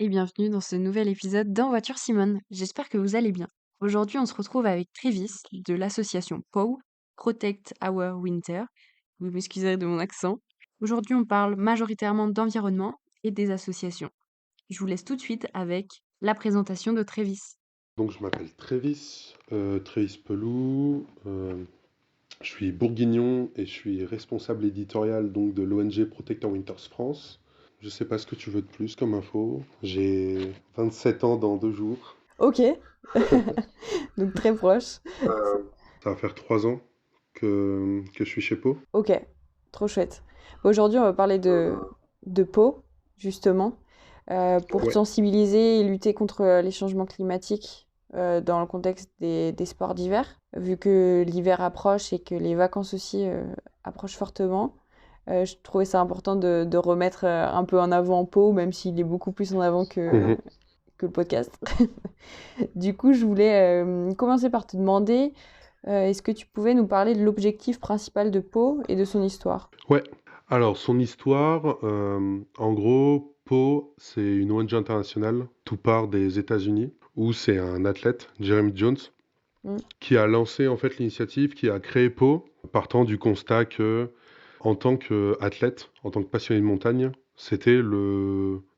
et bienvenue dans ce nouvel épisode d'En voiture Simone. J'espère que vous allez bien. Aujourd'hui, on se retrouve avec Trévis de l'association POW, Protect Our Winter. Vous m'excuserez de mon accent. Aujourd'hui, on parle majoritairement d'environnement et des associations. Je vous laisse tout de suite avec la présentation de Trévis. Donc je m'appelle Trévis Pelou, je suis bourguignon et je suis responsable éditorial donc de l'ONG Protect Our Winters France. Je sais pas ce que tu veux de plus comme info. J'ai 27 ans dans 2 jours. Ok, donc très proche. Ça va faire 3 ans que je suis chez Po. Ok, trop chouette. Aujourd'hui, on va parler de peau, justement, pour Ouais. sensibiliser et lutter contre les changements climatiques dans le contexte des sports d'hiver. Vu que l'hiver approche et que les vacances aussi approchent fortement, je trouvais ça important de remettre un peu en avant Pau, même s'il est beaucoup plus en avant Mhm. que le podcast. Du coup, je voulais commencer par te demander, est-ce que tu pouvais nous parler de l'objectif principal de Pau et de son histoire? Ouais. Alors son histoire, en gros, Po, c'est une ONG internationale, tout part des États-Unis, où c'est un athlète, Jeremy Jones, Mm. qui a lancé en fait l'initiative, qui a créé Pau, partant du constat que, en tant qu'athlète, en tant que passionné de montagne, c'était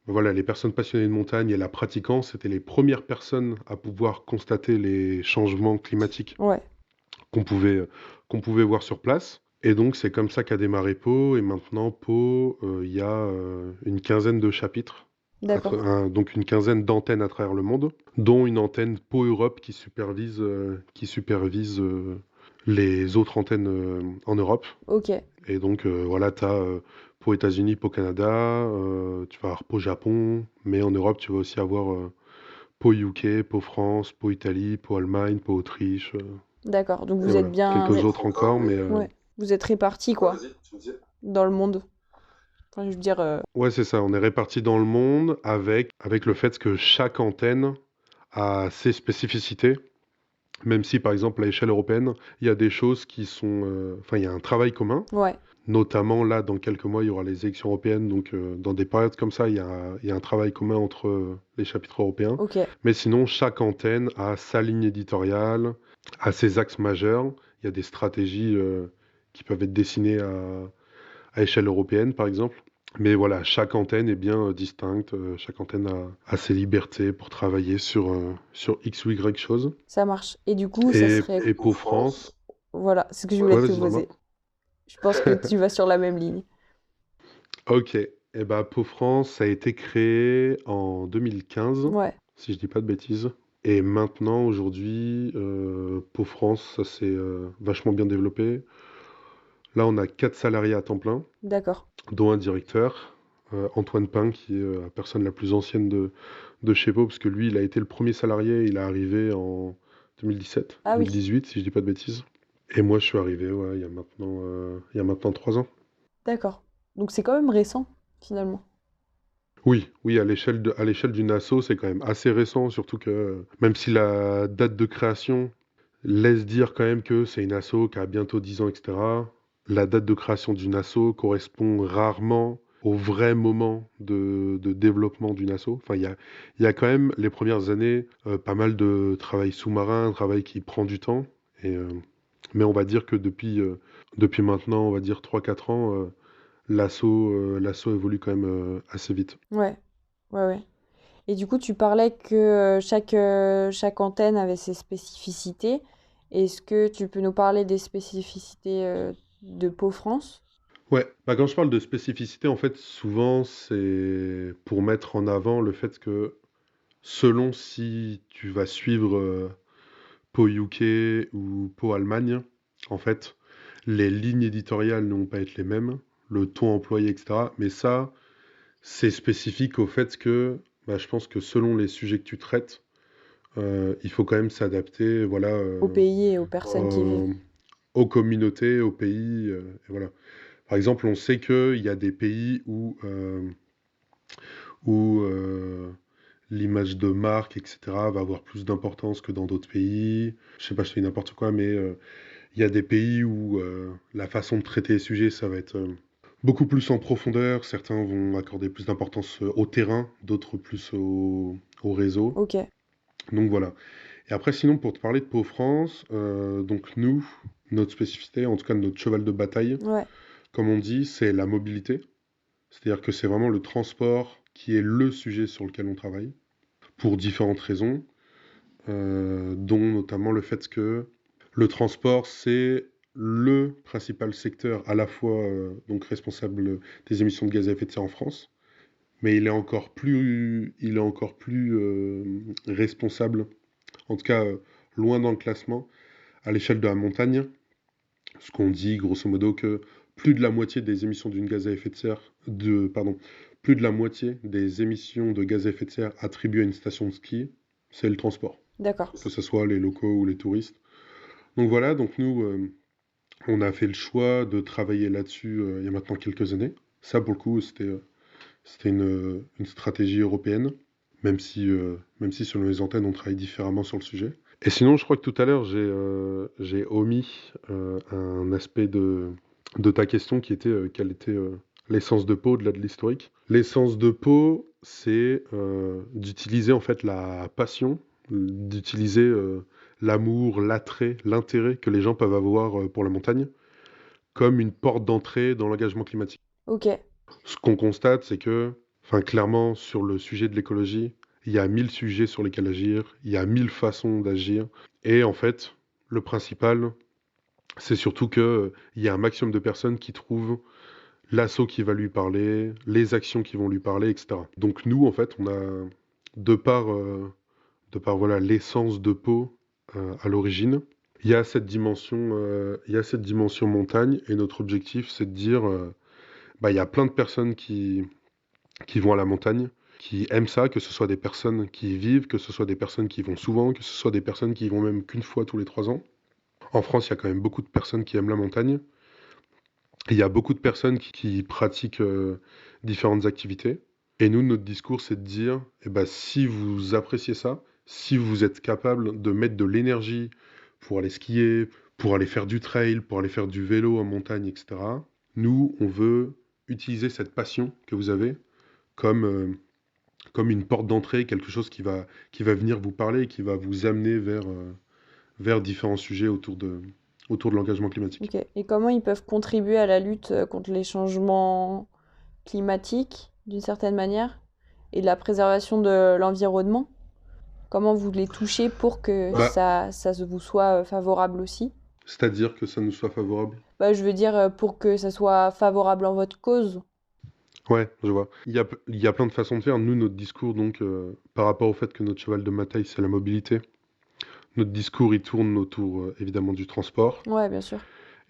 voilà, les personnes passionnées de montagne et la pratiquant, c'était les premières personnes à pouvoir constater les changements climatiques Ouais, qu'on pouvait, qu'on pouvait voir sur place. Et donc c'est comme ça qu'a démarré Pau, et maintenant Pau, il y a une quinzaine de chapitres, d'accord. donc une quinzaine d'antennes à travers le monde, dont une antenne Pau Europe qui supervise les autres antennes en Europe. Ok, Et donc voilà, tu as Pau États-Unis, Pau Canada, tu vas avoir Pau Japon, mais en Europe tu vas aussi avoir Pau UK, Pau France, Pau Italie, Pau Allemagne, Pau Autriche, d'accord. Donc et vous êtes voilà, bien, quelques autres encore, mais ouais, vous êtes répartis quoi, dans le monde. Enfin, je veux dire, ouais, c'est ça, on est répartis dans le monde avec le fait que chaque antenne a ses spécificités. Même si, par exemple, à l'échelle européenne, il y a des choses qui sont... Enfin, il y a un travail commun. ouais, Notamment, là, dans quelques mois, il y aura les élections européennes. Donc, dans des périodes comme ça, il y a un travail commun entre les chapitres européens. ok, Mais sinon, chaque antenne a sa ligne éditoriale, a ses axes majeurs. Il y a des stratégies qui peuvent être dessinées à échelle européenne, par exemple. Mais voilà, chaque antenne est bien distincte. Chaque antenne a ses libertés pour travailler sur X ou Y choses. ça marche. Et du coup, ça serait, Et pour France, voilà, c'est ce que je voulais ouais, te vas-y, dis-moi. poser. Je pense que tu vas sur la même ligne. Ok, et ben Pau France, ça a été créé en 2015, Ouais, si je dis pas de bêtises. Et maintenant, aujourd'hui, Pau France, ça s'est vachement bien développé. Là, on a 4 salariés à temps plein, d'accord. dont un directeur, Antoine Pin, qui est la personne la plus ancienne de chez Pau, parce que lui, il a été le premier salarié, il est arrivé en 2017, Ah oui, 2018, si je dis pas de bêtises. Et moi, je suis arrivé, ouais, il y a maintenant 3 ans. d'accord. Donc c'est quand même récent, finalement. Oui, oui, à l'échelle d'une asso, c'est quand même assez récent, surtout que même si la date de création laisse dire quand même que c'est une asso qui a bientôt 10 ans, etc., la date de création d'une asso correspond rarement au vrai moment de développement d'une asso. Enfin, il y a quand même les premières années pas mal de travail sous-marin, un travail qui prend du temps. Et, mais on va dire que depuis maintenant, on va dire 3 4 ans, l'assaut évolue quand même assez vite. Ouais, ouais, ouais. Et du coup, tu parlais que chaque antenne avait ses spécificités. Est-ce que tu peux nous parler des spécificités de Pau France? Ouais, bah quand je parle de spécificité, en fait, souvent, c'est pour mettre en avant le fait que selon si tu vas suivre Pau UK ou Pau Allemagne, en fait, les lignes éditoriales ne vont pas être les mêmes, le ton employé, etc. Mais ça, c'est spécifique au fait que bah, je pense que selon les sujets que tu traites, il faut quand même s'adapter, voilà, Au pays et aux personnes qui vivent. aux, aux communautés, aux pays, et voilà. Par exemple, on sait qu'il y a des pays où l'image de marque, etc., va avoir plus d'importance que dans d'autres pays. Je sais pas, je fais n'importe quoi, mais il y a des pays où la façon de traiter les sujets, ça va être beaucoup plus en profondeur. Certains vont accorder plus d'importance au terrain, d'autres plus au réseau. Ok, Donc voilà. Et après, sinon, pour te parler de Pau France, donc nous, notre spécificité, en tout cas notre cheval de bataille, ouais, comme on dit, c'est la mobilité. C'est-à-dire que c'est vraiment le transport qui est le sujet sur lequel on travaille, pour différentes raisons, dont notamment le fait que le transport, c'est le principal secteur à la fois donc responsable des émissions de gaz à effet de serre en France, mais il est encore plus responsable, en tout cas loin dans le classement, à l'échelle de la montagne, ce qu'on dit grosso modo que plus de la moitié des émissions d'une gaz à effet de serre, plus de la moitié des émissions de gaz à effet de serre attribuées à une station de ski, c'est le transport, d'accord. que ce soit les locaux ou les touristes. Donc voilà, donc nous, on a fait le choix de travailler là-dessus il y a maintenant quelques années. Ça, pour le coup, c'était une stratégie européenne, même si selon les antennes, on travaille différemment sur le sujet. Et sinon, je crois que tout à l'heure, j'ai omis un aspect de ta question qui était quelle était l'essence de Pau au-delà de l'historique. L'essence de Pau, c'est d'utiliser en fait la passion, d'utiliser l'amour, l'attrait, l'intérêt que les gens peuvent avoir pour la montagne comme une porte d'entrée dans l'engagement climatique. Ok, Ce qu'on constate, c'est que, enfin, clairement, sur le sujet de l'écologie, il y a 1000 sujets sur lesquels agir, il y a 1000 façons d'agir. Et en fait, le principal, c'est surtout que il y a un maximum de personnes qui trouvent l'assaut qui va lui parler, les actions qui vont lui parler, etc. Donc nous, en fait, on a, de par, euh, voilà, l'essence de Pau à l'origine, il y a cette dimension montagne, et notre objectif, c'est de dire, bah, il y a plein de personnes qui vont à la montagne, qui aiment ça, que ce soit des personnes qui y vivent, que ce soit des personnes qui y vont souvent, que ce soit des personnes qui y vont même qu'une fois tous les 3 ans. En France, il y a quand même beaucoup de personnes qui aiment la montagne. Il y a beaucoup de personnes qui pratiquent différentes activités. Et nous, notre discours, c'est de dire, eh ben, si vous appréciez ça, si vous êtes capable de mettre de l'énergie pour aller skier, pour aller faire du trail, pour aller faire du vélo en montagne, etc., nous, on veut utiliser cette passion que vous avez comme, comme une porte d'entrée, quelque chose qui va venir vous parler, qui va vous amener vers différents sujets autour de l'engagement climatique. ok. Et comment ils peuvent contribuer à la lutte contre les changements climatiques, d'une certaine manière, et de la préservation de l'environnement? Comment vous les touchez pour que Bah, ça vous soit favorable aussi? c'est-à-dire que ça nous soit favorable. Bah, je veux dire, pour que ça soit favorable en votre cause. Ouais, je vois. Il y a plein de façons de faire. Nous, notre discours, donc, par rapport au fait que notre cheval de bataille, c'est la mobilité, notre discours, il tourne autour, évidemment, du transport. Ouais, bien sûr.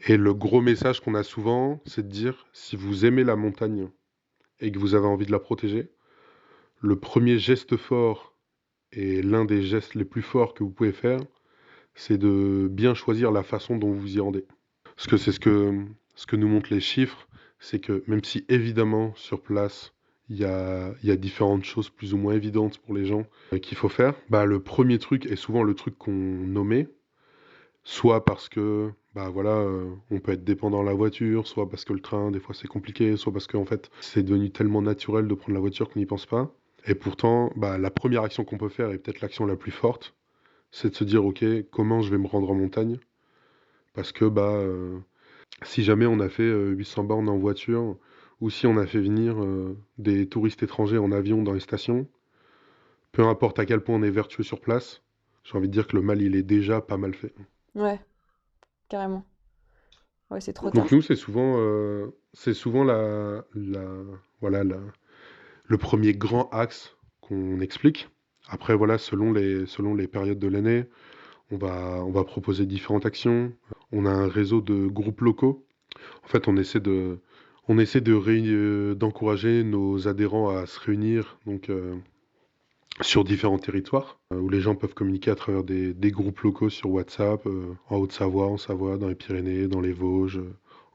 Et le gros message qu'on a souvent, c'est de dire, si vous aimez la montagne et que vous avez envie de la protéger, le premier geste fort et l'un des gestes les plus forts que vous pouvez faire, c'est de bien choisir la façon dont vous y rendez. Parce que c'est ce que nous montrent les chiffres, c'est que même si évidemment sur place, il y a différentes choses plus ou moins évidentes pour les gens qu'il faut faire, bah, le premier truc est souvent le truc qu'on nommait, soit parce que bah voilà, on peut être dépendant de la voiture, soit parce que le train, des fois c'est compliqué, soit parce qu'en fait c'est devenu tellement naturel de prendre la voiture qu'on n'y pense pas. Et pourtant, bah, la première action qu'on peut faire, et peut-être l'action la plus forte, c'est de se dire, ok, comment je vais me rendre en montagne? Parce que bah, si jamais on a fait 800 bornes en voiture, ou si on a fait venir des touristes étrangers en avion dans les stations, peu importe à quel point on est vertueux sur place, j'ai envie de dire que le mal, il est déjà pas mal fait. Ouais, carrément. Ouais, c'est trop Donc tard. nous, c'est souvent voilà, le premier grand axe qu'on explique. Après, voilà, selon les périodes de l'année, on va proposer différentes actions. On a un réseau de groupes locaux. En fait, on essaie d'encourager nos adhérents à se réunir donc, sur différents territoires où les gens peuvent communiquer à travers des groupes locaux sur WhatsApp, en Haute-Savoie, en Savoie, dans les Pyrénées, dans les Vosges,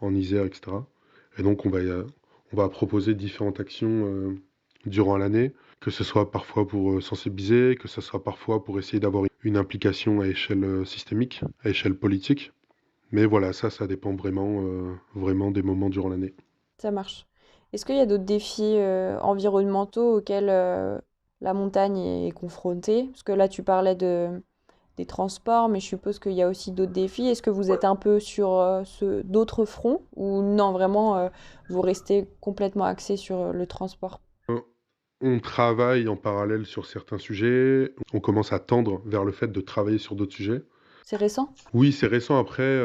en Isère, etc. Et donc, on va proposer différentes actions durant l'année, que ce soit parfois pour sensibiliser, que ce soit parfois pour essayer d'avoir une implication à échelle systémique, à échelle politique. Mais voilà, ça dépend vraiment des moments durant l'année. Ça marche. Est-ce qu'il y a d'autres défis environnementaux auxquels la montagne est confrontée? Parce que là, tu parlais des transports, mais je suppose qu'il y a aussi d'autres défis. Est-ce que vous êtes un peu sur d'autres fronts ou non, vraiment, vous restez complètement axé sur le transport? Euh, On travaille en parallèle sur certains sujets, on commence à tendre vers le fait de travailler sur d'autres sujets. C'est récent? Oui, c'est récent. Après,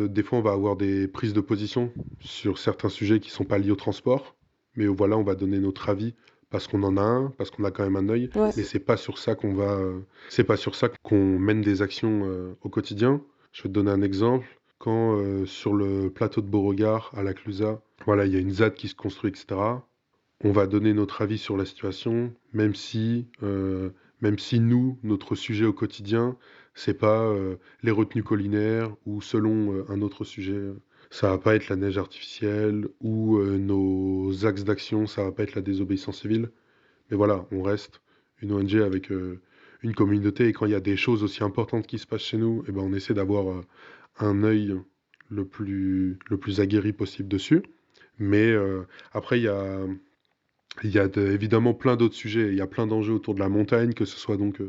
des fois, on va avoir des prises de position sur certains sujets qui sont pas liés au transport. Mais voilà, on va donner notre avis parce qu'on en a un, parce qu'on a quand même un œil. Ouais. Mais c'est pas sur ça qu'on mène des actions au quotidien. Je vais te donner un exemple. Quand sur le plateau de Beauregard, à la Clusaz, voilà, il y a une ZAD qui se construit, etc. On va donner notre avis sur la situation, même si nous, notre sujet au quotidien, c'est pas les retenues collinaires ou selon un autre sujet, ça va pas être la neige artificielle ou nos axes d'action, ça va pas être la désobéissance civile. Mais voilà, on reste une ONG avec une communauté et quand il y a des choses aussi importantes qui se passent chez nous, eh ben on essaie d'avoir un œil le plus aguerri possible dessus. Mais après, il y a évidemment plein d'autres sujets. Il y a plein d'enjeux autour de la montagne, que ce soit donc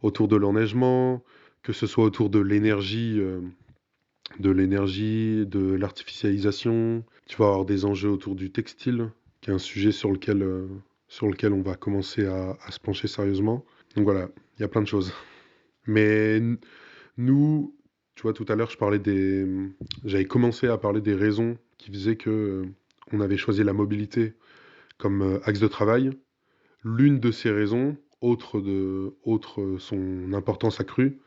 autour de l'enneigement, que ce soit autour de l'artificialisation. Tu vas avoir des enjeux autour du textile, qui est un sujet sur lequel on va commencer à se pencher sérieusement. Donc voilà, il y a plein de choses. Mais nous, tu vois, tout à l'heure, j'avais commencé à parler des raisons qui faisaient que on avait choisi la mobilité comme axe de travail. L'une de ces raisons, autre son importance accrue,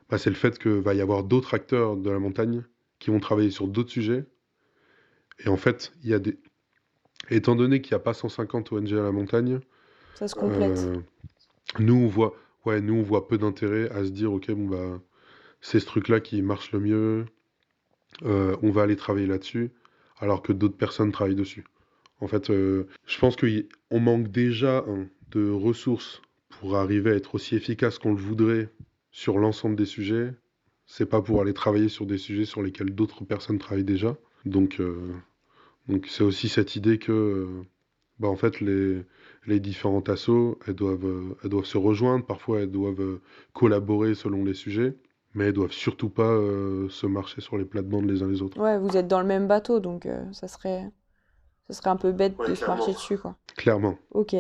bah, c'est le fait que va y avoir d'autres acteurs de la montagne qui vont travailler sur d'autres sujets. Et en fait, étant donné qu'il n'y a pas 150 ONG à la montagne, Ça se complète. euh, nous on voit, ouais, nous on voit peu d'intérêt à se dire, ok, bon bah c'est ce truc-là qui marche le mieux, on va aller travailler là-dessus, alors que d'autres personnes travaillent dessus. En fait, je pense qu'on manque déjà de ressources pour arriver à être aussi efficace qu'on le voudrait sur l'ensemble des sujets. C'est pas pour aller travailler sur des sujets sur lesquels d'autres personnes travaillent déjà. Donc, donc c'est aussi cette idée que, bah en fait, les différentes assos, elles doivent se rejoindre. Parfois, elles doivent collaborer selon les sujets, mais elles doivent surtout pas se marcher sur les plates-bandes les uns les autres. Ouais, vous êtes dans le même bateau, donc ça serait un peu bête de se marcher dessus, quoi. Clairement. Ok.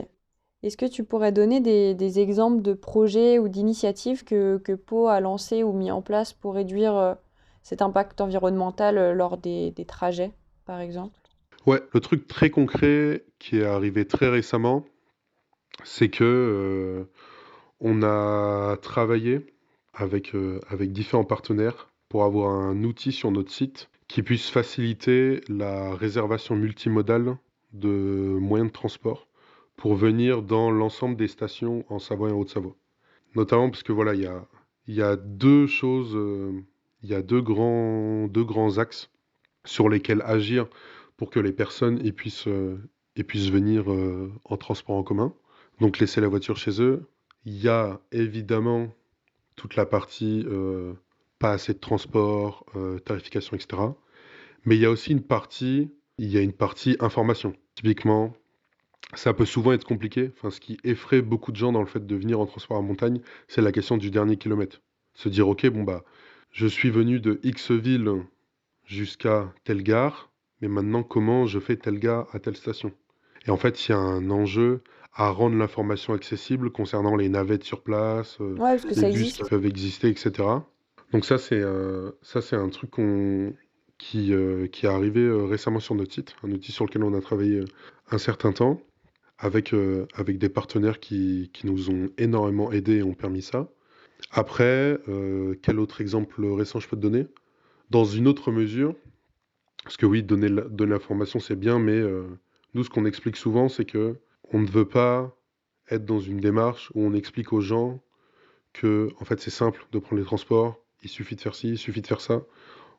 Est-ce que tu pourrais donner des exemples de projets ou d'initiatives que Pau a lancés ou mis en place pour réduire cet impact environnemental lors des trajets, par exemple? Ouais, le truc très concret qui est arrivé très récemment, c'est que on a travaillé avec différents partenaires pour avoir un outil sur notre site qui puisse faciliter la réservation multimodale de moyens de transport pour venir dans l'ensemble des stations en Savoie et en Haute-Savoie. Notamment parce que voilà, il y a deux choses, il y a deux grands axes sur lesquels agir pour que les personnes y puissent venir en transport en commun. Donc laisser la voiture chez eux. Il y a évidemment toute la partie pas assez de transport, tarification, etc. Mais il y a aussi il y a une partie information. Typiquement, ça peut souvent être compliqué. Enfin, ce qui effraie beaucoup de gens dans le fait de venir en transport en montagne, c'est la question du dernier kilomètre. Se dire, ok, bon bah, je suis venu de X ville jusqu'à telle gare, mais maintenant comment je fais telle gare à telle station? Et en fait, il y a un enjeu à rendre l'information accessible concernant les navettes sur place, Ouais, parce que les ça bus qui existe. peuvent exister, etc. Donc ça c'est un truc qui est arrivé récemment sur notre site, un outil sur lequel on a travaillé un certain temps, avec des partenaires qui nous ont énormément aidés et ont permis ça. Après, quel autre exemple récent je peux te donner? Dans une autre mesure, parce que oui, donner l'information, c'est bien, mais nous, ce qu'on explique souvent, c'est que on ne veut pas être dans une démarche où on explique aux gens que, en fait, c'est simple de prendre les transports, il suffit de faire ci, il suffit de faire ça.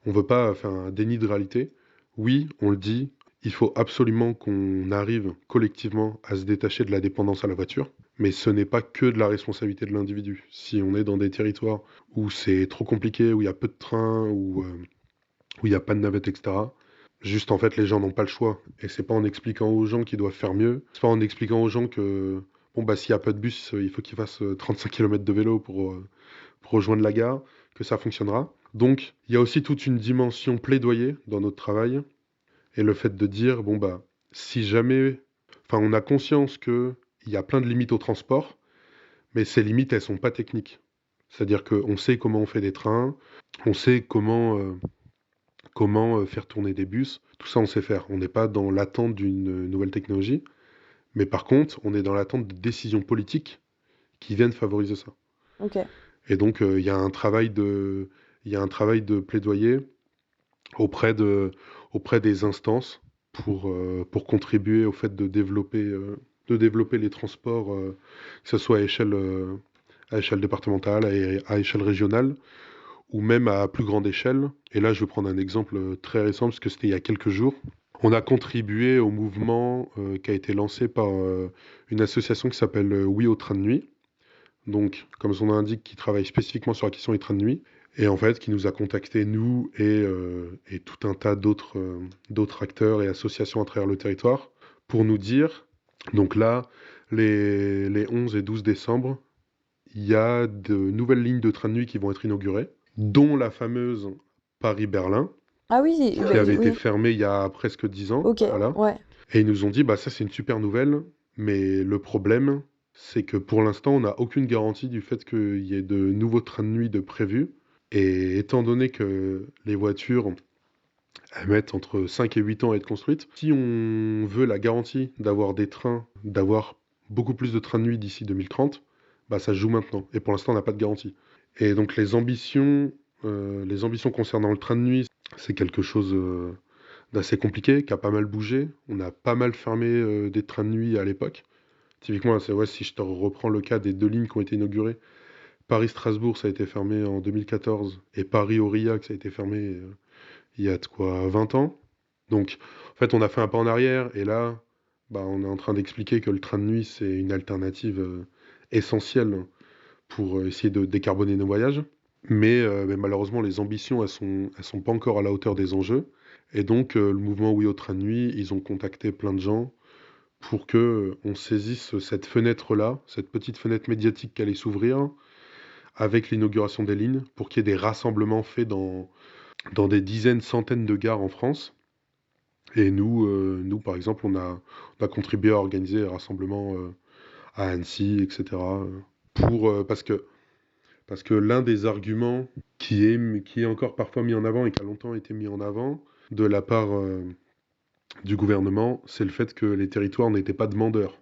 On veut pas faire un déni de réalité. Oui, on le dit, il faut absolument qu'on arrive collectivement à se détacher de la dépendance à la voiture, mais ce n'est pas que de la responsabilité de l'individu. Si on est dans des territoires où c'est trop compliqué, où il y a peu de trains, où il n'y a pas de navette, etc., Juste, en fait, les gens n'ont pas le choix. Et c'est pas en expliquant aux gens qu'ils doivent faire mieux. C'est pas en expliquant aux gens que, bon, bah, s'il y a pas de bus, il faut qu'ils fassent 35 km de vélo pour rejoindre la gare, que ça fonctionnera. Donc, il y a aussi toute une dimension plaidoyer dans notre travail. Et le fait de dire, bon, bah, si jamais. Enfin, on a conscience qu'il y a plein de limites au transport, mais ces limites, elles sont pas techniques. C'est-à-dire qu'on sait comment on fait des trains, on sait comment faire tourner des bus. Tout ça, on sait faire. On n'est pas dans l'attente d'une nouvelle technologie, mais par contre, on est dans l'attente de décisions politiques qui viennent favoriser ça. Ok. Et donc, il y a un travail de plaidoyer auprès auprès des instances pour contribuer au fait de développer les transports, que ce soit à échelle départementale, à échelle régionale, ou même à plus grande échelle. Et là, je vais prendre un exemple très récent, parce que c'était il y a quelques jours. On a contribué au mouvement qui a été lancé par une association qui s'appelle Oui au train de nuit. Donc, comme son nom l'indique, qui travaille spécifiquement sur la question des trains de nuit. Et en fait, qui nous a contactés, nous et tout un tas d'autres acteurs et associations à travers le territoire, pour nous dire, donc là, les 11 et 12 décembre, il y a de nouvelles lignes de train de nuit qui vont être inaugurées, dont la fameuse Paris-Berlin, Ah oui, bah, qui avait été oui. fermée il y a presque 10 ans. Ok, Voilà. ouais. Et ils nous ont dit, bah ça c'est une super nouvelle, mais le problème, c'est que pour l'instant, on n'a aucune garantie du fait qu'il y ait de nouveaux trains de nuit de prévus. Et étant donné que les voitures, elles mettent entre 5 et 8 ans à être construites, si on veut la garantie d'avoir des trains, d'avoir beaucoup plus de trains de nuit d'ici 2030, bah ça se joue maintenant. Et pour l'instant, on n'a pas de garantie. Et donc les ambitions concernant le train de nuit, c'est quelque chose d'assez compliqué, qui a pas mal bougé. On a pas mal fermé des trains de nuit à l'époque. Typiquement, c'est, ouais, si je te reprends le cas des deux lignes qui ont été inaugurées, Paris-Strasbourg, ça a été fermé en 2014, et Paris-Aurillac, ça a été fermé il y a de quoi 20 ans. Donc, en fait, on a fait un pas en arrière, et là, bah, on est en train d'expliquer que le train de nuit, c'est une alternative essentielle pour essayer de décarboner nos voyages. Mais malheureusement, les ambitions, elles sont pas encore à la hauteur des enjeux. Et donc, le mouvement Oui au train de nuit, ils ont contacté plein de gens pour que on saisisse cette fenêtre-là, cette petite fenêtre médiatique qui allait s'ouvrir avec l'inauguration des lignes, pour qu'il y ait des rassemblements faits dans des dizaines, centaines de gares en France. Et nous par exemple, on a contribué à organiser des rassemblements à Annecy, etc. Parce que l'un des arguments qui est encore parfois mis en avant et qui a longtemps été mis en avant de la part du gouvernement, c'est le fait que les territoires n'étaient pas demandeurs.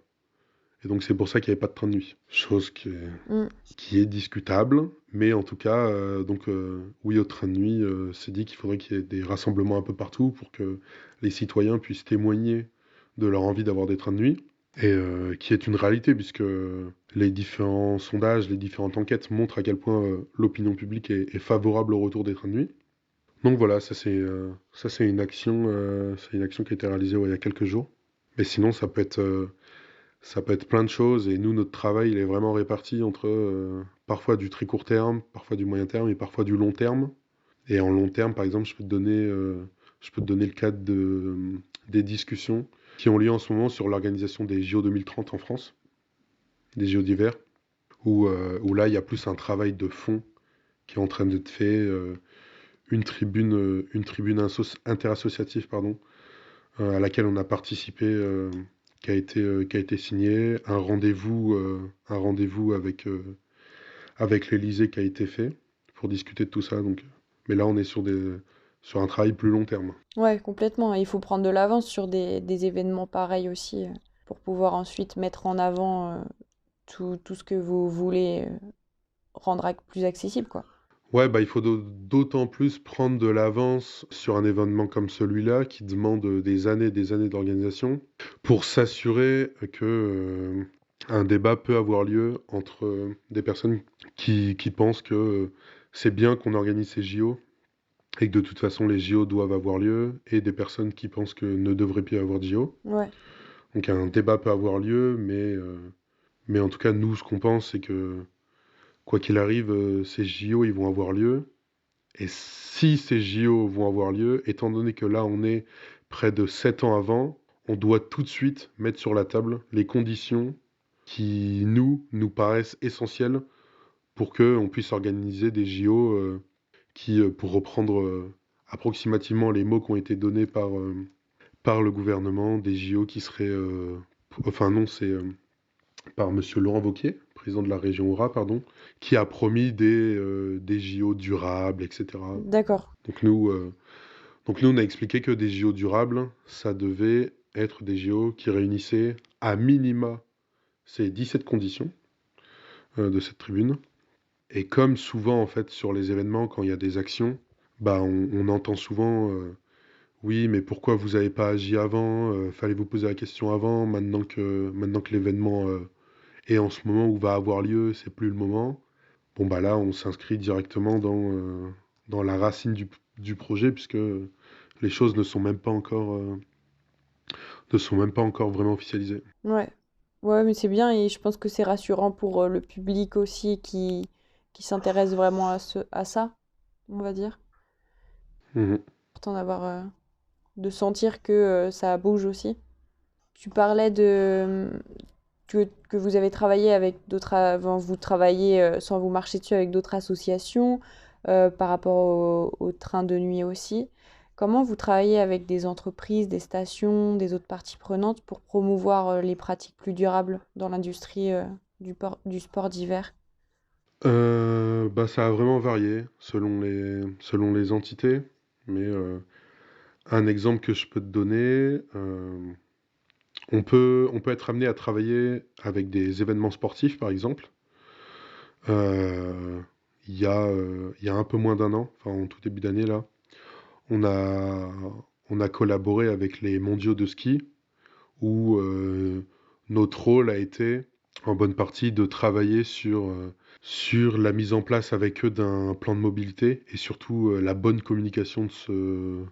Et donc c'est pour ça qu'il n'y avait pas de train de nuit. Mm. Qui est discutable, mais en tout cas, oui, au train de nuit, c'est dit qu'il faudrait qu'il y ait des rassemblements un peu partout pour que les citoyens puissent témoigner de leur envie d'avoir des trains de nuit. Et qui est une réalité, puisque les différents sondages, les différentes enquêtes montrent à quel point l'opinion publique est favorable au retour des trains de nuit. Donc voilà, ça c'est une action qui a été réalisée ouais, il y a quelques jours. Mais sinon, ça peut être plein de choses. Et nous, notre travail, il est vraiment réparti entre parfois du très court terme, parfois du moyen terme et parfois du long terme. Et en long terme, par exemple, je peux te donner le cadre des discussions qui ont lieu en ce moment sur l'organisation des JO 2030 en France, des JO d'hiver, où là, il y a plus un travail de fond qui est en train d'être fait, une tribune interassociative, pardon, à laquelle on a participé, qui a été signée, un rendez-vous avec l'Élysée qui a été fait pour discuter de tout ça. Donc, mais là, on est sur un travail plus long terme. Ouais, complètement. Et il faut prendre de l'avance sur des événements pareils aussi, pour pouvoir ensuite mettre en avant tout ce que vous voulez rendre plus accessible, quoi. Ouais, bah, il faut d'autant plus prendre de l'avance sur un événement comme celui-là qui demande des années d'organisation pour s'assurer que un débat peut avoir lieu entre des personnes qui pensent que c'est bien qu'on organise ces JO et que de toute façon les JO doivent avoir lieu et des personnes qui pensent que ne devrait plus y avoir de JO. Ouais, Donc un débat peut avoir lieu, mais en tout cas nous ce qu'on pense c'est que quoi qu'il arrive, ces JO ils vont avoir lieu. Et si ces JO vont avoir lieu, étant donné que là on est près de 7 ans avant, on doit tout de suite mettre sur la table les conditions qui, nous paraissent essentielles pour qu'on puisse organiser des JO qui, pour reprendre approximativement les mots qui ont été donnés par le gouvernement, des JO qui seraient... enfin non, c'est par Monsieur Laurent Wauquiez, président de la région Aura, pardon, qui a promis des JO durables, etc. D'accord. Donc nous, euh, donc nous, on a expliqué que des JO durables, ça devait être des JO qui réunissaient à minima ces 17 conditions de cette tribune. Et comme souvent, en fait, sur les événements, quand il y a des actions, bah, on entend souvent oui, mais pourquoi vous n'avez pas agi avant? Fallait vous poser la question avant, maintenant que l'événement est en ce moment ou va avoir lieu, c'est plus le moment. Bon, bah là, on s'inscrit directement dans la racine du projet, puisque les choses ne sont même pas encore vraiment officialisées. Ouais. Ouais, mais c'est bien et je pense que c'est rassurant pour le public aussi qui s'intéresse vraiment à ça, on va dire. Mhm. Important de sentir que ça bouge aussi. Tu parlais que vous avez travaillé avec d'autres, avant vous travaillez sans vous marcher dessus avec d'autres associations par rapport au train de nuit aussi. Comment vous travaillez avec des entreprises, des stations, des autres parties prenantes pour promouvoir les pratiques plus durables dans l'industrie du sport d'hiver? Bah, ça a vraiment varié selon les entités, mais un exemple que je peux te donner, on peut être amené à travailler avec des événements sportifs, par exemple. Euh, il y a un peu moins d'un an, enfin en tout début d'année là, on a, on a collaboré avec les mondiaux de ski, où notre rôle a été, en bonne partie, de travailler sur la mise en place avec eux d'un plan de mobilité et surtout la bonne communication de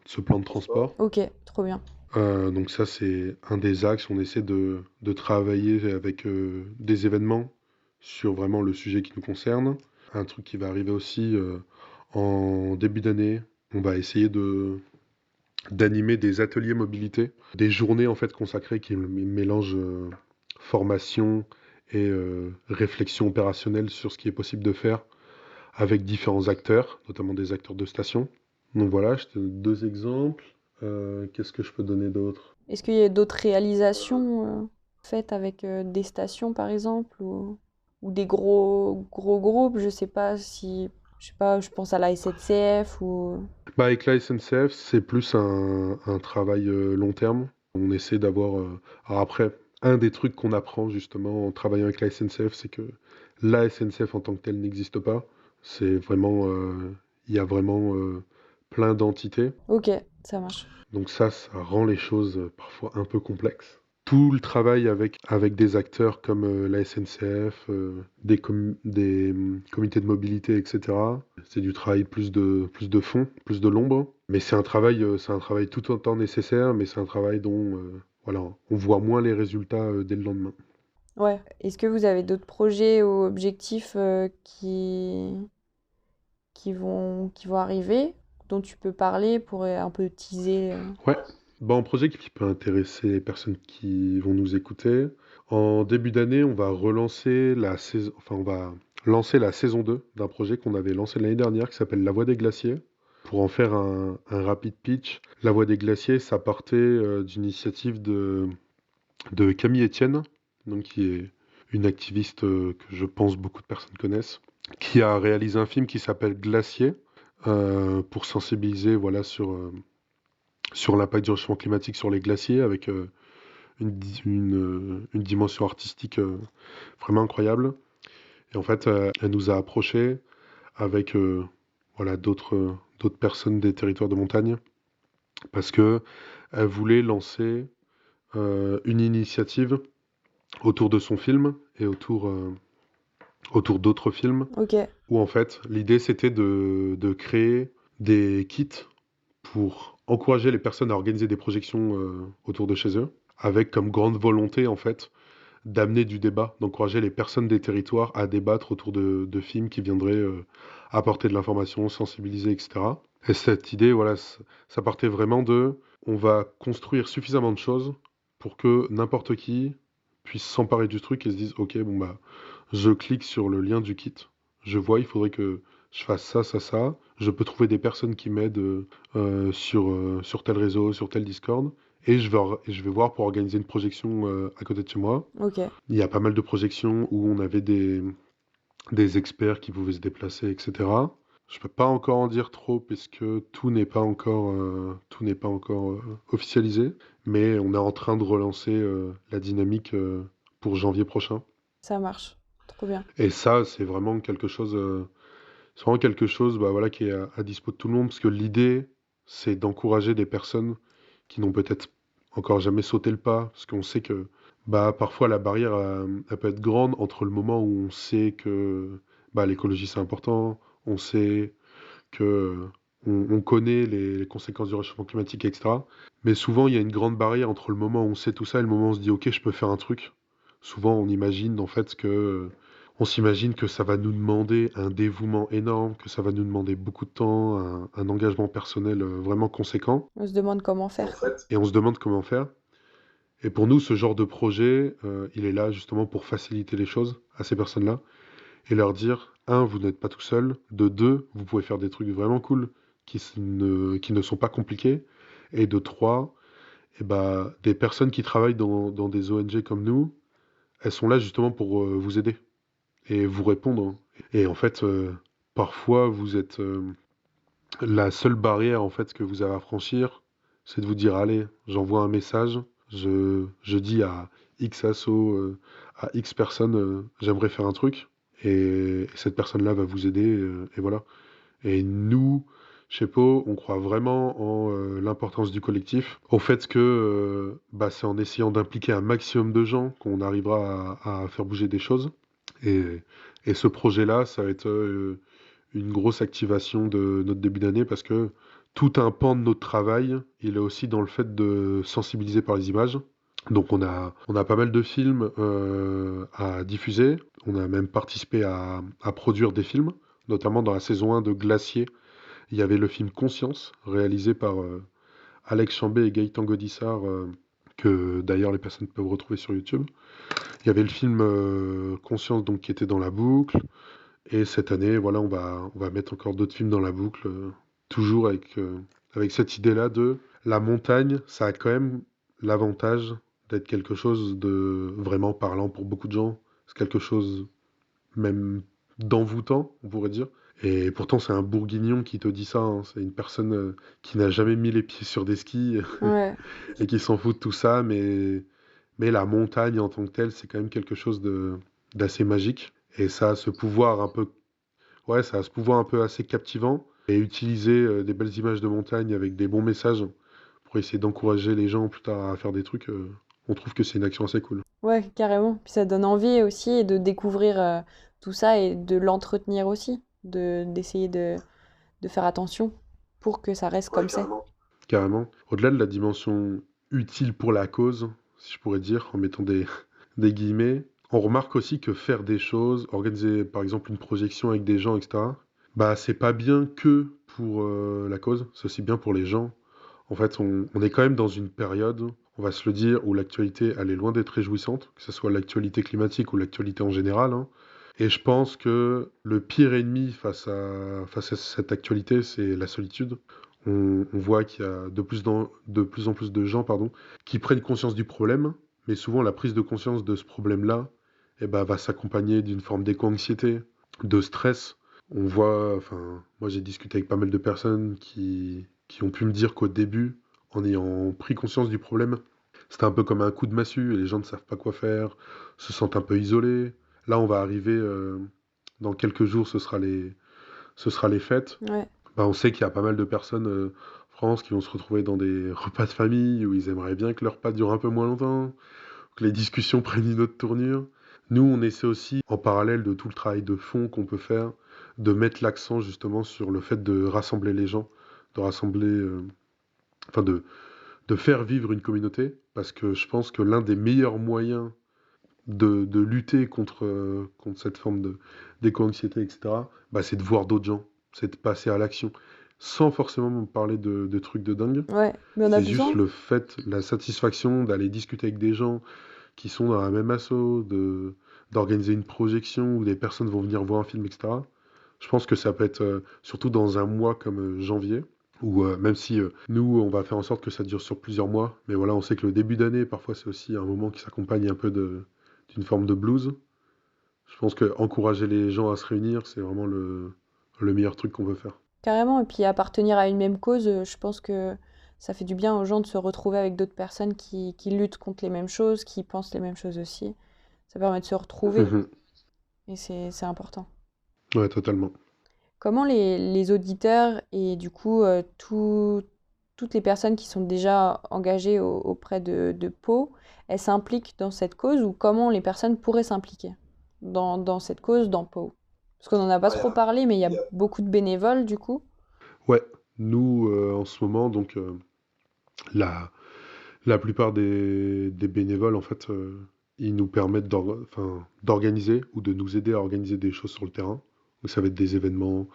ce plan de transport. Ok, trop bien. Donc ça, c'est un des axes. On essaie de travailler avec des événements sur vraiment le sujet qui nous concerne. Un truc qui va arriver aussi en début d'année, on va essayer d'animer des ateliers mobilité, des journées en fait consacrées qui mélangent formation et réflexion opérationnelle sur ce qui est possible de faire avec différents acteurs, notamment des acteurs de station. Donc voilà, je te donne deux exemples. Qu'est-ce que je peux donner d'autre? Est-ce qu'il y a d'autres réalisations faites avec des stations par exemple ou des gros groupes? Je sais pas, je pense à la SNCF ou... Bah, avec la SNCF, c'est plus un travail long terme. On essaie d'avoir... Alors après, un des trucs qu'on apprend justement en travaillant avec la SNCF, c'est que la SNCF en tant que telle n'existe pas. C'est vraiment... Il y a vraiment plein d'entités. Ok, ça marche. Donc ça rend les choses parfois un peu complexes. Tout le travail avec des acteurs comme la SNCF, des comités de mobilité, etc. C'est du travail plus de fond, plus de l'ombre. Mais c'est un travail tout autant nécessaire, mais c'est un travail dont voilà, on voit moins les résultats dès le lendemain. Ouais. Est-ce que vous avez d'autres projets ou objectifs qui vont arriver, dont tu peux parler pour un peu teaser Ouais, bah, un projet qui peut intéresser les personnes qui vont nous écouter. En début d'année, on va relancer la saison, enfin, on va lancer la saison 2 d'un projet qu'on avait lancé l'année dernière qui s'appelle La Voie des Glaciers. Pour en faire un rapide pitch, La Voie des Glaciers, ça partait d'une initiative de Camille Etienne, donc qui est une activiste que je pense beaucoup de personnes connaissent, qui a réalisé un film qui s'appelle Glacier pour sensibiliser voilà, sur l'impact du réchauffement climatique sur les glaciers avec une dimension artistique vraiment incroyable. Et en fait, elle nous a approchés avec voilà, d'autres personnes des territoires de montagne parce que elle voulait lancer une initiative autour de son film et autour d'autres films Ok, où en fait l'idée c'était de créer des kits pour encourager les personnes à organiser des projections autour de chez eux, avec comme grande volonté en fait d'amener du débat, d'encourager les personnes des territoires à débattre autour de films qui viendraient apporter de l'information, sensibiliser, etc. Et cette idée, voilà, ça partait vraiment de on va construire suffisamment de choses pour que n'importe qui puisse s'emparer du truc et se dise, ok, bon bah, je clique sur le lien du kit, je vois, il faudrait que je fasse ça, ça, ça. Je peux trouver des personnes qui m'aident sur tel réseau, sur tel Discord, et je vais voir pour organiser une projection à côté de chez moi. Ok, Il y a pas mal de projections où on avait des experts qui pouvaient se déplacer, etc. Je peux pas encore en dire trop puisque tout n'est pas encore officialisé, mais on est en train de relancer la dynamique pour janvier prochain. ça marche. Trop bien. Et ça, c'est vraiment quelque chose, bah, voilà, qui est à dispo de tout le monde, parce que l'idée, c'est d'encourager des personnes qui n'ont peut-être encore jamais sauté le pas, parce qu'on sait que, bah, parfois la barrière, elle peut être grande entre le moment où on sait que, bah, l'écologie c'est important, on sait que, on connaît les conséquences du réchauffement climatique, etc. Mais souvent, il y a une grande barrière entre le moment où on sait tout ça et le moment où on se dit, ok, je peux faire un truc. Souvent, on imagine en fait que on s'imagine que ça va nous demander un dévouement énorme, que ça va nous demander beaucoup de temps, un engagement personnel vraiment conséquent. On se demande comment faire, quoi. Et on se demande comment faire. Et pour nous, ce genre de projet, il est là justement pour faciliter les choses à ces personnes-là et leur dire, un, vous n'êtes pas tout seul, de deux, vous pouvez faire des trucs vraiment cool qui ne sont pas compliqués, et de trois, eh ben, des personnes qui travaillent dans des ONG comme nous, elles sont là justement pour vous aider et vous répondre. Et en fait, parfois, vous êtes la seule barrière en fait que vous avez à franchir, c'est de vous dire, allez, j'envoie un message, je dis à X asso, à X personnes, j'aimerais faire un truc, et cette personne-là va vous aider, et voilà. Et nous, chez Po, on croit vraiment en l'importance du collectif, au fait que bah, c'est en essayant d'impliquer un maximum de gens qu'on arrivera à faire bouger des choses. Et, et ce projet-là, ça va être une grosse activation de notre début d'année parce que tout un pan de notre travail, il est aussi dans le fait de sensibiliser par les images. Donc on a pas mal de films à diffuser. On a même participé à produire des films, notamment dans la saison 1 de Glacier. Il y avait le film Conscience, réalisé par Alex Chambé et Gaëtan Gaudissart, que d'ailleurs les personnes peuvent retrouver sur YouTube. Il y avait le film Conscience donc, qui était dans la boucle. Et cette année, voilà, on va mettre encore d'autres films dans la boucle, toujours avec cette idée-là de la montagne, ça a quand même l'avantage d'être quelque chose de vraiment parlant pour beaucoup de gens. C'est quelque chose même d'envoûtant, on pourrait dire. Et pourtant, c'est un bourguignon qui te dit ça, hein. C'est une personne qui n'a jamais mis les pieds sur des skis Ouais, et qui s'en fout de tout ça, mais la montagne en tant que telle, c'est quand même quelque chose d'assez magique. Et ça a ce pouvoir un peu, ouais, ça a ce pouvoir un peu assez captivant. Et utiliser des belles images de montagne avec des bons messages pour essayer d'encourager les gens plus tard à faire des trucs, on trouve que c'est une action assez cool. ouais, carrément. Puis ça donne envie aussi de découvrir tout ça et de l'entretenir aussi, d'essayer de faire attention pour que ça reste comme c'est. Carrément. Au-delà de la dimension utile pour la cause, si je pourrais dire, en mettant des guillemets, on remarque aussi que faire des choses, organiser par exemple une projection avec des gens, etc., bah c'est pas bien que pour la cause, c'est aussi bien pour les gens. En fait, on est quand même dans une période, on va se le dire, où l'actualité, elle est loin d'être réjouissante, que ce soit l'actualité climatique ou l'actualité en général, hein. Et je pense que le pire ennemi face à cette actualité, c'est la solitude. On voit qu'il y a de plus en plus de gens pardon, qui prennent conscience du problème, mais souvent la prise de conscience de ce problème-là eh ben, va s'accompagner d'une forme d'éco-anxiété, de stress. On voit, enfin, moi j'ai discuté avec pas mal de personnes qui ont pu me dire qu'au début, en ayant pris conscience du problème, c'était un peu comme un coup de massue et les gens ne savent pas quoi faire, se sentent un peu isolés. Là, on va arriver, dans quelques jours, ce sera les fêtes. Ouais, Bah, on sait qu'il y a pas mal de personnes en France qui vont se retrouver dans des repas de famille où ils aimeraient bien que leur repas dure un peu moins longtemps, que les discussions prennent une autre tournure. Nous, on essaie aussi, en parallèle de tout le travail de fond qu'on peut faire, de mettre l'accent justement sur le fait de rassembler les gens, de rassembler, enfin de faire vivre une communauté, parce que je pense que l'un des meilleurs moyens de lutter contre cette forme d'éco-anxiété, etc., bah, c'est de voir d'autres gens, c'est de passer à l'action. sans forcément me parler de trucs de dingue. Ouais, mais on a C'est juste besoin. le fait, la satisfaction d'aller discuter avec des gens qui sont dans la même asso, d'organiser une projection où des personnes vont venir voir un film, etc. Je pense que ça peut être, surtout dans un mois comme janvier, où même si nous, on va faire en sorte que ça dure sur plusieurs mois, mais voilà, on sait que le début d'année, parfois, c'est aussi un moment qui s'accompagne un peu d'une forme de blues. Je pense que encourager les gens à se réunir, c'est vraiment le meilleur truc qu'on peut faire. Carrément, et puis appartenir à une même cause, je pense que ça fait du bien aux gens de se retrouver avec d'autres personnes qui luttent contre les mêmes choses, qui pensent les mêmes choses aussi. Ça permet de se retrouver, Mhm. et c'est important. Ouais, totalement. Comment les auditeurs et du coup toutes les personnes qui sont déjà engagées auprès de Pau, elles s'impliquent dans cette cause ou comment les personnes pourraient s'impliquer dans cette cause dans Pau? Parce qu'on n'en a pas trop parlé, mais il y a beaucoup de bénévoles du coup. Ouais, nous, en ce moment, donc, la, la plupart des bénévoles, en fait, ils nous permettent enfin, d'organiser ou de nous aider à organiser des choses sur le terrain. Donc, ça va être des événements,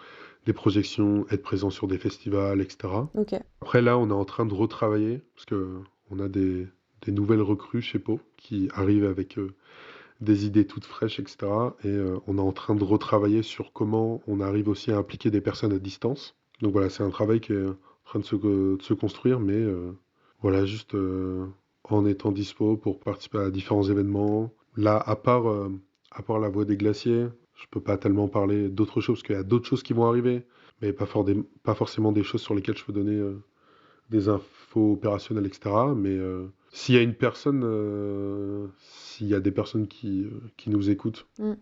des projections, être présent sur des festivals, etc. Ok, Après, là, on est en train de retravailler, parce que on a des nouvelles recrues chez Pau qui arrivent avec des idées toutes fraîches, etc. Et on est en train de retravailler sur comment on arrive aussi à impliquer des personnes à distance. Donc voilà, c'est un travail qui est en train de se construire, mais voilà, juste en étant dispo pour participer à différents événements. Là, à part la Voie des Glaciers, je peux pas tellement parler d'autres choses, parce qu'il y a d'autres choses qui vont arriver, mais pas forcément des choses sur lesquelles je peux donner des infos opérationnelles, etc. Mais s'il y a une personne, s'il y a des personnes qui nous écoutent mm,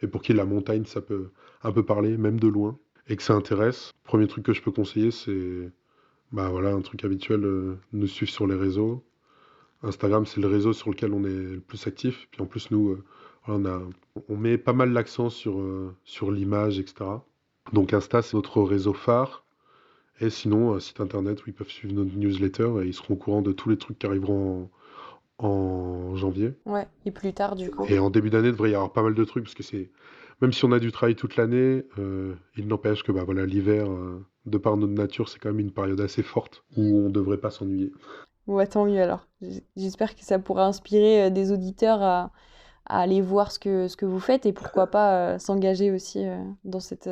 et pour qui la montagne, ça peut un peu parler, même de loin, et que ça intéresse, le premier truc que je peux conseiller, c'est bah voilà, un truc habituel, nous suivre sur les réseaux. Instagram, c'est le réseau sur lequel on est le plus actif. Puis en plus, nous, voilà, on met pas mal l'accent sur l'image, etc. Donc Insta, c'est notre réseau phare. Et sinon, un site internet où ils peuvent suivre notre newsletter et ils seront au courant de tous les trucs qui arriveront en janvier. ouais, et plus tard du coup. Et en début d'année, il devrait y avoir pas mal de trucs parce que même si on a du travail toute l'année, il n'empêche que bah, voilà, l'hiver, de par notre nature, c'est quand même une période assez forte où on devrait pas s'ennuyer. Ouais, tant mieux alors. J'espère que ça pourra inspirer des auditeurs à aller voir ce que vous faites et pourquoi pas s'engager aussi dans cette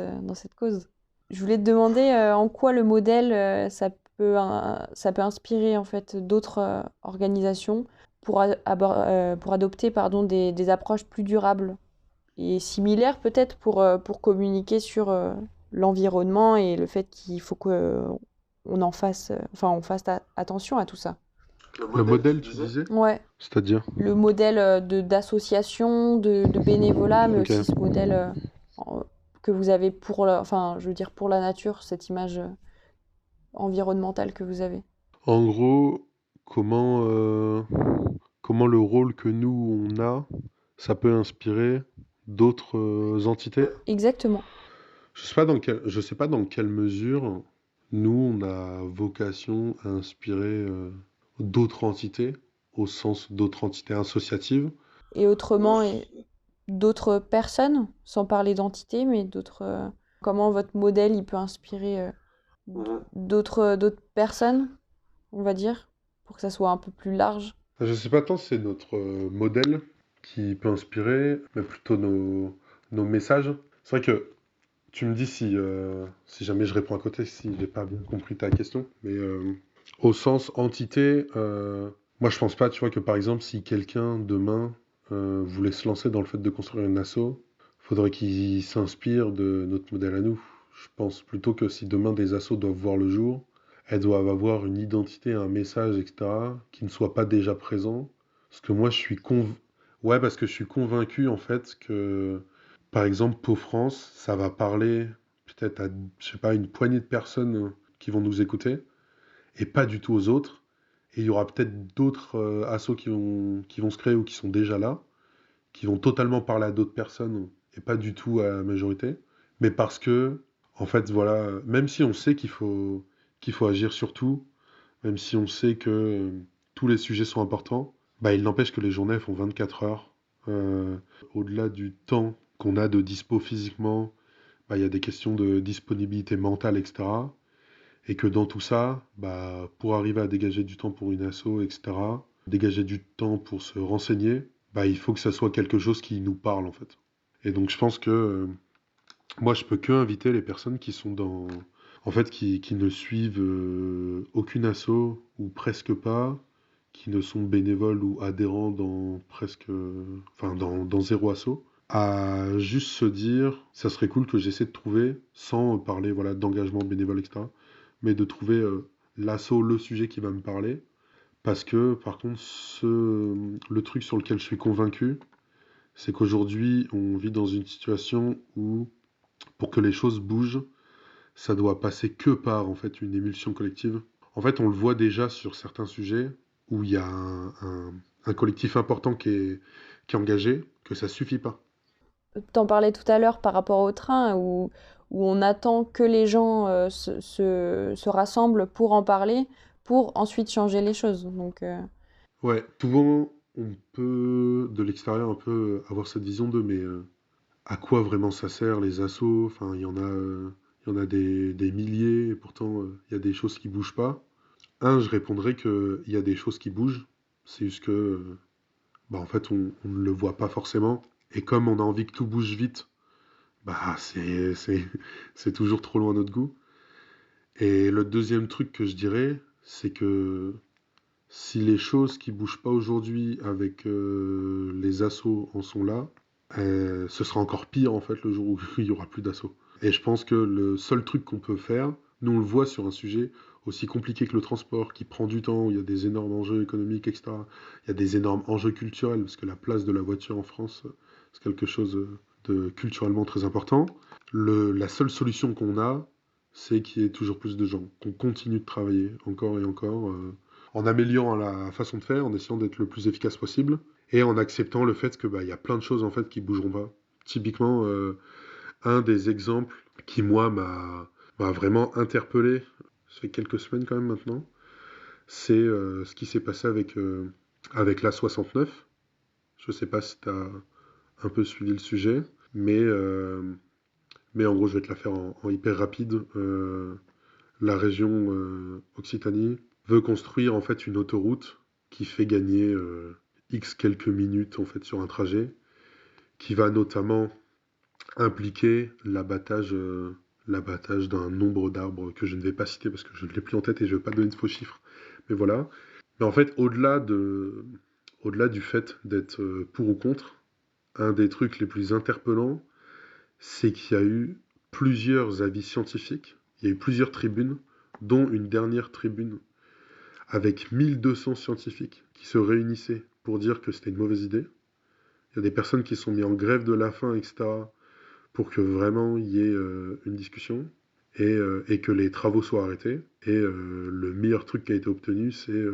cause. Je voulais te demander en quoi le modèle ça peut inspirer en fait d'autres organisations pour adopter pardon, des approches plus durables et similaires peut-être pour communiquer sur l'environnement et le fait qu'il faut que on en fasse, enfin on fasse attention à tout ça. Le modèle, tu disais? Ouais, C'est-à-dire? le modèle d'association, de bénévolat, mais aussi Ok. ce modèle en- que vous avez enfin, je veux dire pour la nature, cette image environnementale que vous avez. En gros, comment, comment le rôle que nous, on a, ça peut inspirer d'autres entités? Exactement. Je sais pas dans quelle mesure nous, on a vocation à inspirer d'autres entités, au sens d'autres entités associatives. Et autrement, et d'autres personnes, sans parler d'entité, mais d'autres. Comment votre modèle il peut inspirer d'autres personnes, on va dire, pour que ça soit un peu plus large. Je sais pas tant si c'est notre modèle qui peut inspirer, mais plutôt nos messages. C'est vrai que tu me dis si jamais je réponds à côté, si j'ai pas bien compris ta question, mais au sens entité, moi je pense pas, tu vois, que par exemple, si quelqu'un demain voulait se lancer dans le fait de construire une asso, faudrait qu'il s'inspire de notre modèle à nous. Je pense plutôt que si demain des assos doivent voir le jour, elles doivent avoir une identité, un message, etc., qui ne soit pas déjà présent. Parce que moi, ouais, parce que je suis convaincu en fait que par exemple, Pau France, ça va parler peut-être à, je sais pas, une poignée de personnes qui vont nous écouter et pas du tout aux autres. Et il y aura peut-être d'autres assos qui vont se créer ou qui sont déjà là, qui vont totalement parler à d'autres personnes et pas du tout à la majorité. Mais parce que, en fait, voilà, même si on sait qu'il faut agir sur tout, même si on sait que tous les sujets sont importants, bah, il n'empêche que les journées font 24 heures. Euh, Au-delà du temps qu'on a de dispo physiquement, bah, il y a des questions de disponibilité mentale, etc. Et que dans tout ça, bah, pour arriver à dégager du temps pour une asso, etc., dégager du temps pour se renseigner, bah, il faut que ça soit quelque chose qui nous parle en fait. Et donc je pense que moi je peux que inviter les personnes qui sont dans, en fait, qui ne suivent aucune asso ou presque pas, qui ne sont bénévoles ou adhérents dans presque, enfin dans zéro asso, à juste se dire, ça serait cool que j'essaie de trouver, sans parler voilà d'engagement bénévole, etc., mais de trouver l'asso, le sujet qui va me parler. Parce que, par contre, le truc sur lequel je suis convaincu, c'est qu'aujourd'hui, on vit dans une situation où, pour que les choses bougent, ça doit passer que par, en fait, une émulsion collective. En fait, on le voit déjà sur certains sujets où il y a un collectif important qui est engagé, que ça suffit pas. T'en parlais tout à l'heure par rapport au train où on attend que les gens se rassemblent pour en parler, pour ensuite changer les choses. Donc, Ouais, souvent, on peut, de l'extérieur, un peu avoir cette vision de, mais à quoi vraiment ça sert, les assos? Enfin, il y en a des milliers, et pourtant, il y a des choses qui bougent pas. Je répondrais qu'il y a des choses qui bougent. C'est juste que, bah, en fait, on ne le voit pas forcément. Et comme on a envie que tout bouge vite, bah, c'est toujours trop loin à notre goût. Et le deuxième truc que je dirais, c'est que si les choses qui bougent pas aujourd'hui avec les assos en sont là, ce sera encore pire en fait le jour où il y aura plus d'assauts. Et je pense que le seul truc qu'on peut faire, nous on le voit sur un sujet aussi compliqué que le transport, qui prend du temps, où il y a des énormes enjeux économiques, etc. Il y a des énormes enjeux culturels, parce que la place de la voiture en France, c'est quelque chose de culturellement très important. La seule solution qu'on a, c'est qu'il y ait toujours plus de gens, qu'on continue de travailler encore et encore, en améliorant la façon de faire, en essayant d'être le plus efficace possible, et en acceptant le fait que bah, il y a plein de choses en fait qui bougeront pas. Typiquement, un des exemples qui moi m'a vraiment interpellé, ça fait quelques semaines quand même maintenant, c'est ce qui s'est passé avec l'A69. Je sais pas si tu as un peu suivi le sujet, mais, euh, mais en gros je vais te la faire en hyper rapide. La région Occitanie veut construire en fait une autoroute qui fait gagner X quelques minutes en fait sur un trajet, qui va notamment impliquer l'abattage d'un nombre d'arbres que je ne vais pas citer parce que je ne l'ai plus en tête et je ne vais pas donner de faux chiffres. Mais voilà. Mais en fait, au-delà du fait d'être pour ou contre, un des trucs les plus interpellants, c'est qu'il y a eu plusieurs avis scientifiques, il y a eu plusieurs tribunes, dont une dernière tribune avec 1200 scientifiques qui se réunissaient pour dire que c'était une mauvaise idée. Il y a des personnes qui sont mises en grève de la faim, etc., pour que vraiment il y ait une discussion et que les travaux soient arrêtés. Et le meilleur truc qui a été obtenu, c'est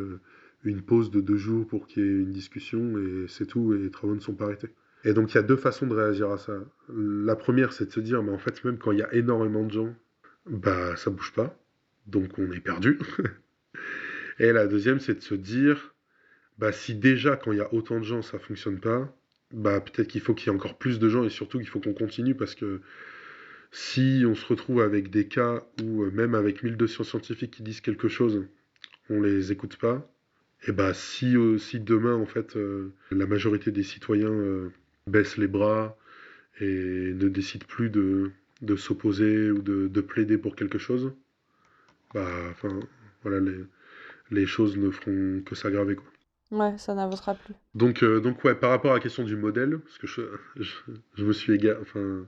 une pause de 2 jours pour qu'il y ait une discussion et c'est tout, et les travaux ne sont pas arrêtés. Et donc il y a deux façons de réagir à ça. La première, c'est de se dire, mais en fait, même quand il y a énormément de gens, bah ça bouge pas, donc on est perdu. Et la deuxième, c'est de se dire, bah si déjà quand il y a autant de gens ça fonctionne pas, bah peut-être qu'il y ait encore plus de gens et surtout qu'il faut qu'on continue parce que si on se retrouve avec des cas où même avec 1200 scientifiques qui disent quelque chose, on les écoute pas, et bah si demain en fait la majorité des citoyens baissent les bras et ne décident plus de s'opposer ou de plaider pour quelque chose, bah enfin voilà les choses ne feront que s'aggraver quoi. ouais, ça n'avancera plus. Donc ouais, par rapport à la question du modèle, parce que je, je me suis égaré, enfin,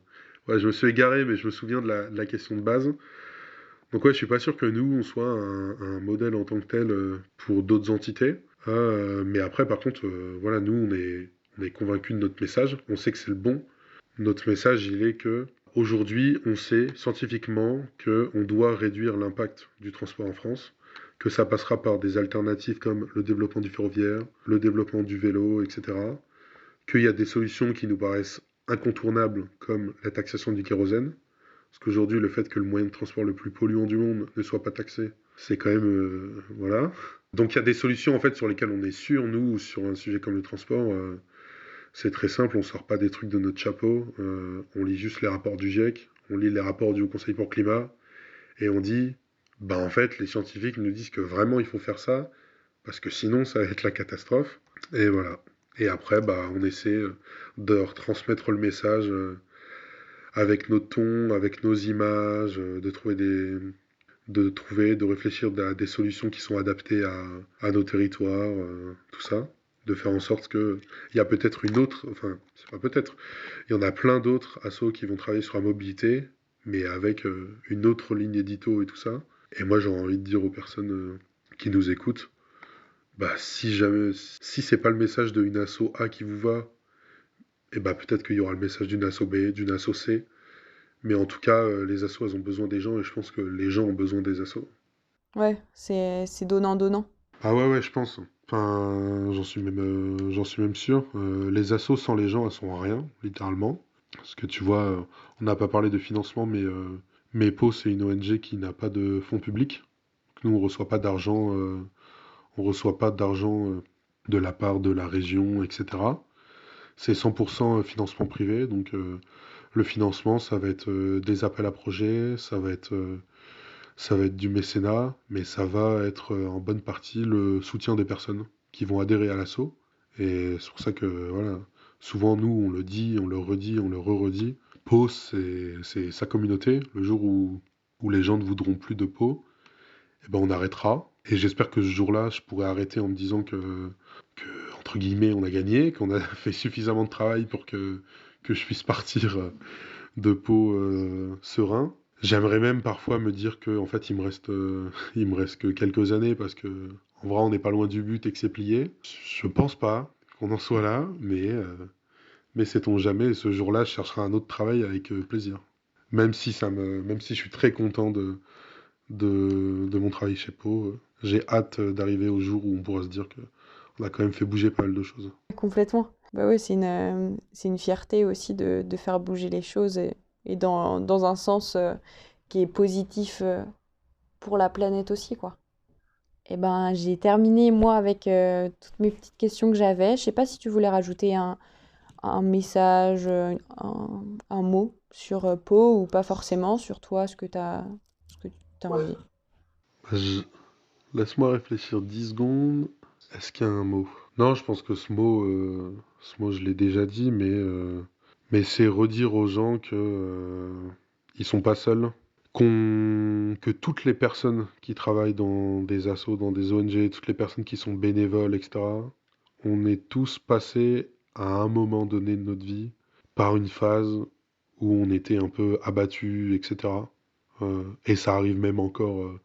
ouais, je me suis égaré, mais je me souviens de la question de base. Donc ouais, je suis pas sûr que nous, on soit un modèle en tant que tel pour d'autres entités. Mais après, par contre, voilà, nous, on est convaincus de notre message. On sait que c'est le bon. Notre message, il est que aujourd'hui, on sait scientifiquement que on doit réduire l'impact du transport en France, que ça passera par des alternatives comme le développement du ferroviaire, le développement du vélo, etc. Qu'il y a des solutions qui nous paraissent incontournables, comme la taxation du kérosène, parce qu'aujourd'hui, le fait que le moyen de transport le plus polluant du monde ne soit pas taxé, c'est quand même... voilà. Donc il y a des solutions en fait sur lesquelles on est sûr, nous, sur un sujet comme le transport. C'est très simple, on sort pas des trucs de notre chapeau, on lit juste les rapports du GIEC, on lit les rapports du Haut Conseil pour le climat, et on dit, bah en fait, les scientifiques nous disent que vraiment il faut faire ça, parce que sinon ça va être la catastrophe. Et voilà. Et après, bah, on essaie de retransmettre le message avec nos tons, avec nos images, de réfléchir à des solutions qui sont adaptées à nos territoires, tout ça. De faire en sorte que il y a peut-être une autre, enfin, c'est pas peut-être, il y en a plein d'autres assos qui vont travailler sur la mobilité, mais avec une autre ligne édito et tout ça. Et moi, j'ai envie de dire aux personnes qui nous écoutent, bah, si jamais, si c'est pas le message d'une asso A qui vous va, et bah peut-être qu'il y aura le message d'une asso B, d'une asso C. Mais en tout cas, les assos, elles ont besoin des gens et je pense que les gens ont besoin des assos. Ouais, c'est donnant-donnant. Ah ouais, ouais, je pense. Enfin, j'en suis même sûr. Les assos sans les gens, elles sont rien, littéralement. Parce que tu vois, on n'a pas parlé de financement, mais PO, c'est une ONG qui n'a pas de fonds publics. Nous, on reçoit pas d'argent de la part de la région, etc. C'est 100% financement privé, donc le financement, ça va être des appels à projets, ça va être du mécénat, mais ça va être en bonne partie le soutien des personnes qui vont adhérer à l'assaut. Et c'est pour ça que, voilà, souvent nous, on le dit, on le redit, on le re-redit. Pau, c'est sa communauté. Le jour où les gens ne voudront plus de Pau, eh ben on arrêtera. Et j'espère que ce jour-là, je pourrai arrêter en me disant entre guillemets, on a gagné, qu'on a fait suffisamment de travail pour que je puisse partir de Pau serein. J'aimerais même parfois me dire que en fait il me reste que quelques années parce que en vrai on n'est pas loin du but et que c'est plié. Je pense pas qu'on en soit là, mais sait-on jamais. Et ce jour-là, je chercherai un autre travail avec plaisir. Même si je suis très content de mon travail chez Pau, j'ai hâte d'arriver au jour où on pourra se dire que on a quand même fait bouger pas mal de choses. Complètement. Bah oui, c'est une fierté aussi de faire bouger les choses et dans un sens qui est positif pour la planète aussi, quoi. Eh ben, j'ai terminé, moi, avec toutes mes petites questions que j'avais. Je sais pas si tu voulais rajouter un message, un mot sur Pau ou pas forcément, sur toi, ce que tu as Ouais. envie. Je- Laisse-moi réfléchir 10 secondes. Est-ce qu'il y a un mot? Non, je pense que ce mot, je l'ai déjà dit, mais c'est redire aux gens que ils sont pas seuls, que toutes les personnes qui travaillent dans des assos, dans des ONG, toutes les personnes qui sont bénévoles, etc., on est tous passés à un moment donné de notre vie par une phase où on était un peu abattu, etc. Et ça arrive même encore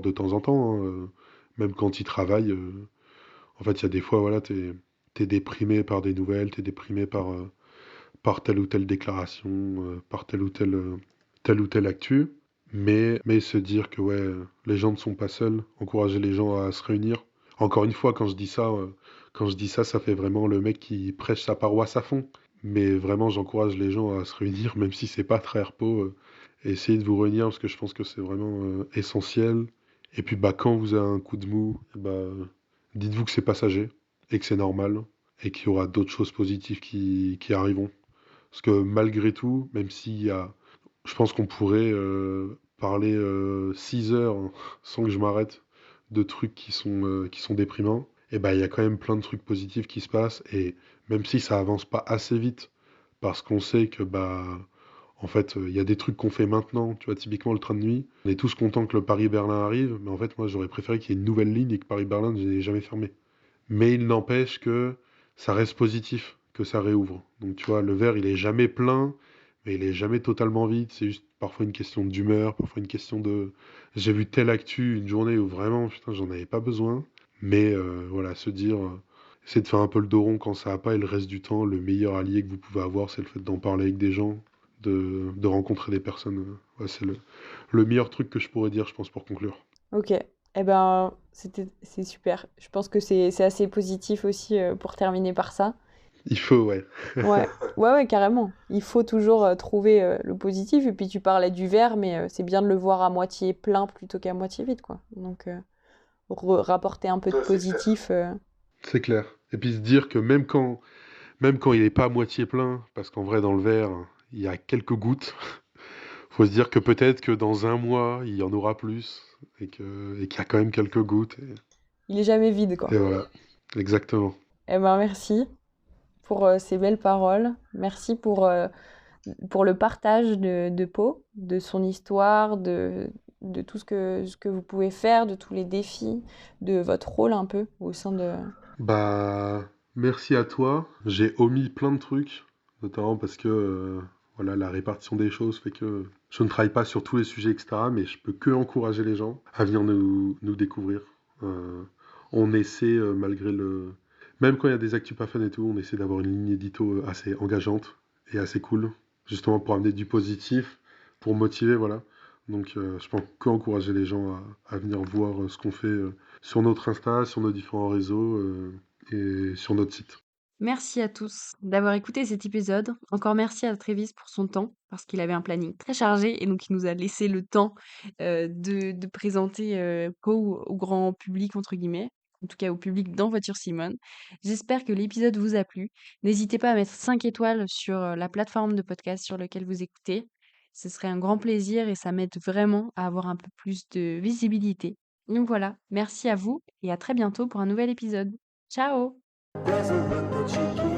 de temps en temps, hein, même quand ils travaillent. En fait, il y a des fois, voilà, t'es déprimé par des nouvelles, t'es déprimé par telle ou telle déclaration, par telle ou telle actu. Mais se dire que ouais, les gens ne sont pas seuls, encourager les gens à se réunir. Encore une fois, quand je dis ça, ça fait vraiment le mec qui prêche sa paroisse à fond. Mais vraiment, j'encourage les gens à se réunir, même si c'est pas très repos. Essayez de vous réunir parce que je pense que c'est vraiment essentiel. Et puis bah quand vous avez un coup de mou, bah dites-vous que c'est passager et que c'est normal et qu'il y aura d'autres choses positives qui arriveront. Parce que malgré tout, même s'il y a, je pense qu'on pourrait parler 6 heures hein, sans que je m'arrête de trucs qui sont déprimants, et ben il y a quand même plein de trucs positifs qui se passent et même si ça avance pas assez vite, parce qu'on sait que bah en fait il y a des trucs qu'on fait maintenant, tu vois typiquement le train de nuit, on est tous contents que le Paris-Berlin arrive, mais en fait moi j'aurais préféré qu'il y ait une nouvelle ligne et que Paris-Berlin ne l'ait jamais fermé. Mais il n'empêche que ça reste positif, que ça réouvre. Donc tu vois, le verre, il est jamais plein, mais il est jamais totalement vide. C'est juste parfois une question d'humeur, parfois une question de... J'ai vu telle actu une journée où vraiment, putain, j'en avais pas besoin. Mais voilà, se dire, essayer de faire un peu le dos rond quand ça va pas et le reste du temps, le meilleur allié que vous pouvez avoir, c'est le fait d'en parler avec des gens, de rencontrer des personnes. Ouais, c'est le meilleur truc que je pourrais dire, je pense, pour conclure. Ok. Eh ben, c'est super. Je pense que c'est assez positif aussi pour terminer par ça. Il faut, ouais. Ouais, ouais, ouais, carrément. Il faut toujours trouver le positif. Et puis tu parlais du verre, mais c'est bien de le voir à moitié plein plutôt qu'à moitié vide, quoi. Donc, rapporter un peu de Ouais, c'est clair. positif. C'est clair. Et puis se dire que même quand il est pas à moitié plein, parce qu'en vrai, dans le verre, il y a quelques gouttes. Faut se dire que peut-être que dans un mois, il y en aura plus et qu'il y a quand même quelques gouttes. Il est jamais vide, quoi. Et voilà, exactement. Eh ben, merci pour ces belles paroles. Merci pour le partage de Pau, de son histoire, de tout ce que vous pouvez faire, de tous les défis, de votre rôle un peu au sein de... Bah, merci à toi. J'ai omis plein de trucs, notamment parce que voilà, la répartition des choses fait que je ne travaille pas sur tous les sujets, etc. Mais je peux que encourager les gens à venir nous découvrir. Euh, on essaie, malgré le... Même quand il y a des actus pas fun et tout, on essaie d'avoir une ligne édito assez engageante et assez cool, justement pour amener du positif, pour motiver, voilà. Donc je peux que encourager les gens à venir voir ce qu'on fait sur notre Insta, sur nos différents réseaux et sur notre site. Merci à tous d'avoir écouté cet épisode. Encore merci à Travis pour son temps, parce qu'il avait un planning très chargé et donc il nous a laissé le temps de présenter Poe au grand public, entre guillemets, en tout cas au public dans Voiture Simone. J'espère que l'épisode vous a plu. N'hésitez pas à mettre 5 étoiles sur la plateforme de podcast sur laquelle vous écoutez. Ce serait un grand plaisir et ça m'aide vraiment à avoir un peu plus de visibilité. Donc voilà, merci à vous et à très bientôt pour un nouvel épisode. Ciao! There's a window cheeky